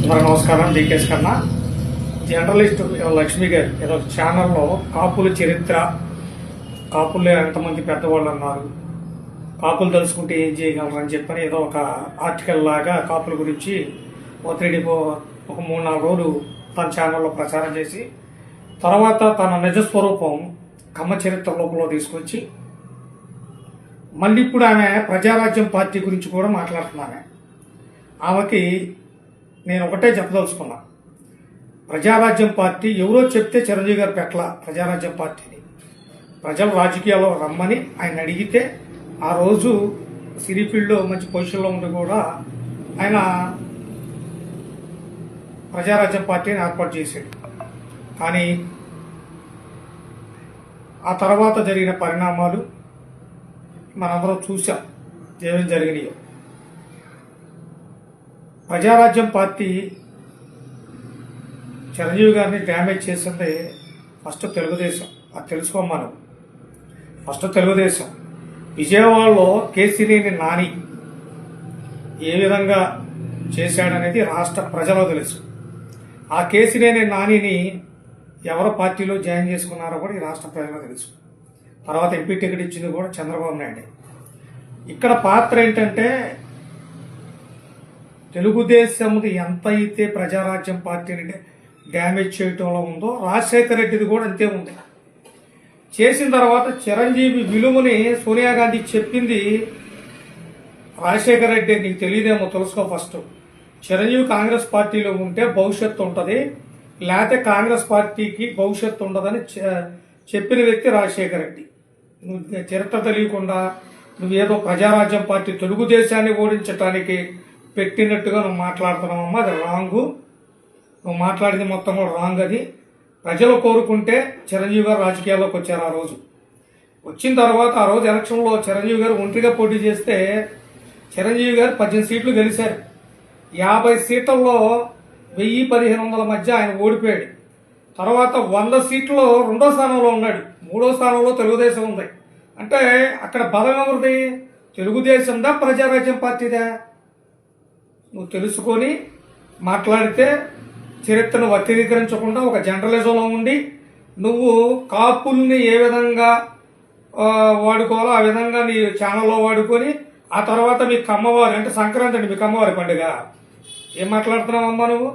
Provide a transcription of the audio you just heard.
మరి నమస్కారం. డికేఎస్ కన్నా జర్నలిస్ట్ లక్ష్మి గారు ఏదో ఛానల్లో కాపుల చరిత్ర, కాపుల్లో ఎంతమంది పెద్దవాళ్ళు అన్నారు, కాపులు తెలుసుకుంటే ఏం చేయగలరు అని చెప్పని ఏదో ఒక ఆర్టికల్ లాగా కాపుల గురించి ఒక 3-4 రోజులు తన ఛానల్లో ప్రచారం చేసి తర్వాత తన నిజస్వరూపం కమ్మ చరిత్ర లోపల తీసుకొచ్చి మళ్ళీ ఇప్పుడు ఆమె ప్రజారాజ్యం పార్టీ గురించి కూడా మాట్లాడుతున్నాను. ఆమెకి నేను ఒకటే చెప్పదలుచుకున్నా, ప్రజారాజ్యం పార్టీ ఎవరో చెప్తే చిరంజీవి గారు పెట్టల. ప్రజారాజ్యం పార్టీని ప్రజలు రాజకీయాల్లో రమ్మని ఆయన అడిగితే ఆ రోజు సినీ ఫీల్డ్లో మంచి పొజిషన్లో ఉండి కూడా ఆయన ప్రజారాజ్యం పార్టీని ఏర్పాటు చేశాడు. కానీ ఆ తర్వాత జరిగిన పరిణామాలు మనందరం చూసాం ఏమేం జరిగినాయో. ప్రజారాజ్యం పార్టీ చిరంజీవి గారిని డ్యామేజ్ చేసింది ఫస్ట్ తెలుగుదేశం. అది తెలుసుకోమను. ఫస్ట్ తెలుగుదేశం విజయవాడలో కేసినేని నాని ఏ విధంగా చేశాడనేది రాష్ట్ర ప్రజలకు తెలుసు. ఆ కేసినేని నానిని ఎవరు పార్టీలో జాయిన్ చేసుకున్నారో కూడా ఈ రాష్ట్ర ప్రజలకు తెలుసు. తర్వాత ఎంపీ టికెట్ ఇచ్చింది కూడా చంద్రబాబు నాయుడు. ఇక్కడ పాత్ర ఏంటంటే తెలుగుదేశంది ఎంత అయితే ప్రజారాజ్యం పార్టీని డ్యామేజ్ చేయటంలో ఉందో రాజశేఖర రెడ్డిది కూడా అంతే ఉంది. చేసిన తర్వాత చిరంజీవి విలువని సోనియా గాంధీ చెప్పింది రాజశేఖర రెడ్డి. నీకు తెలియదేమో, తెలుసుకో. ఫస్ట్ చిరంజీవి కాంగ్రెస్ పార్టీలో ఉంటే భవిష్యత్తు ఉంటుంది, లేకపోతే కాంగ్రెస్ పార్టీకి భవిష్యత్తు ఉండదని చెప్పిన వ్యక్తి రాజశేఖర రెడ్డి. నువ్వు చరిత్ర తెలియకుండా నువ్వేదో ప్రజారాజ్యం పార్టీ తెలుగుదేశాన్ని ఓడించడానికి పెట్టినట్టుగా నువ్వు మాట్లాడుతున్నావమ్మా. అది రాంగు. నువ్వు మాట్లాడింది మొత్తం కూడా రాంగ్. అది ప్రజలు కోరుకుంటే చిరంజీవి గారు రాజకీయాల్లోకి వచ్చారు. ఆ రోజు వచ్చిన తర్వాత ఆ రోజు ఎలక్షన్లో చిరంజీవి గారు ఒంటరిగా పోటీ చేస్తే చిరంజీవి గారు 18 సీట్లు గెలిచారు. 50 సీట్లలో 1000-1500 మధ్య ఆయన ఓడిపోయాడు. తర్వాత 100 సీట్లో 2వ స్థానంలో ఉన్నాడు. 3వ స్థానంలో తెలుగుదేశం ఉంది. అంటే అక్కడ బలం ఎవరిది? తెలుగుదేశందా ప్రజారాజ్యం పార్టీదా? నువ్వు తెలుసుకొని మాట్లాడితే చరిత్రను వక్రీకరించకుండా ఒక జర్నలిజంలో ఉండి నువ్వు కాపుల్ని ఏ విధంగా వాడుకోవాలో ఆ విధంగా నీ ఛానల్లో వాడుకొని ఆ తర్వాత మీ కమ్మవారి అంటే సంక్రాంతి అండి, మీ కమ్మవారి పండుగ ఏం మాట్లాడుతున్నావమ్మా నువ్వు?